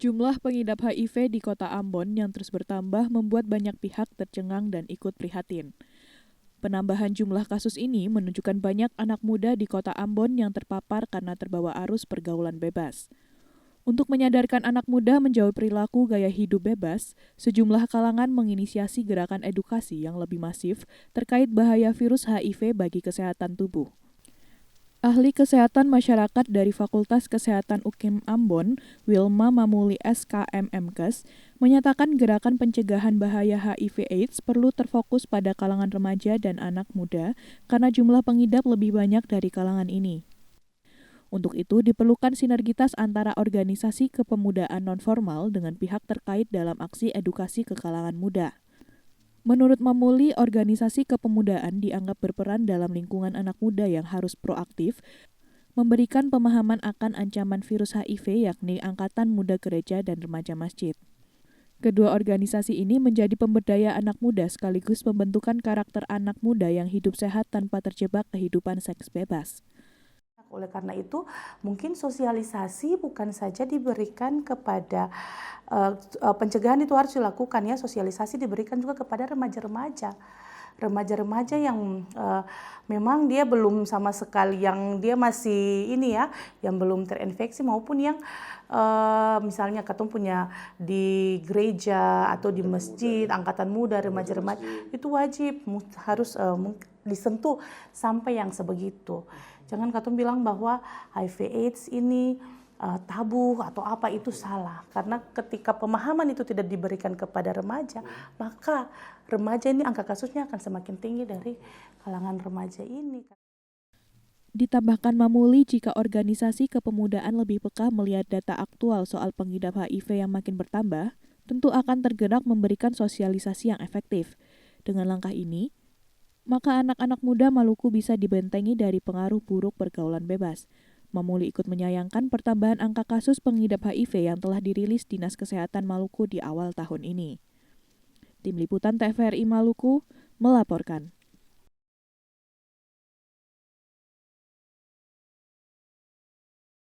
Jumlah pengidap HIV di kota Ambon yang terus bertambah membuat banyak pihak tercengang dan ikut prihatin. Penambahan jumlah kasus ini menunjukkan banyak anak muda di kota Ambon yang terpapar karena terbawa arus pergaulan bebas. Untuk menyadarkan anak muda menjauhi perilaku gaya hidup bebas, sejumlah kalangan menginisiasi gerakan edukasi yang lebih masif terkait bahaya virus HIV bagi kesehatan tubuh. Ahli Kesehatan Masyarakat dari Fakultas Kesehatan UKIM Ambon, Wilma Mamuli SKMMkes, menyatakan gerakan pencegahan bahaya HIV/AIDS perlu terfokus pada kalangan remaja dan anak muda karena jumlah pengidap lebih banyak dari kalangan ini. Untuk itu, diperlukan sinergitas antara organisasi kepemudaan nonformal dengan pihak terkait dalam aksi edukasi ke kalangan muda. Menurut Mamuli, organisasi kepemudaan dianggap berperan dalam lingkungan anak muda yang harus proaktif, memberikan pemahaman akan ancaman virus HIV yakni Angkatan Muda Gereja dan Remaja Masjid. Kedua organisasi ini menjadi pemberdaya anak muda sekaligus pembentukan karakter anak muda yang hidup sehat tanpa terjebak kehidupan seks bebas. Oleh karena itu, mungkin sosialisasi bukan saja diberikan kepada pencegahan itu harus dilakukan ya, sosialisasi diberikan juga kepada remaja-remaja yang memang dia belum sama sekali, yang dia masih ini ya, yang belum terinfeksi maupun yang misalnya ketemu punya di gereja atau di masjid, angkatan muda, remaja-remaja itu wajib harus disentuh sampai yang sebegitu. Jangan katong bilang bahwa HIV/AIDS ini tabu atau apa, itu salah. Karena ketika pemahaman itu tidak diberikan kepada remaja, maka remaja ini angka kasusnya akan semakin tinggi dari kalangan remaja ini. Ditambahkan Mamuli, jika organisasi kepemudaan lebih peka melihat data aktual soal pengidap HIV yang makin bertambah, tentu akan tergerak memberikan sosialisasi yang efektif. Dengan langkah ini, maka anak-anak muda Maluku bisa dibentengi dari pengaruh buruk pergaulan bebas. Mamuli ikut menyayangkan pertambahan angka kasus pengidap HIV yang telah dirilis Dinas Kesehatan Maluku di awal tahun ini. Tim Liputan TVRI Maluku melaporkan.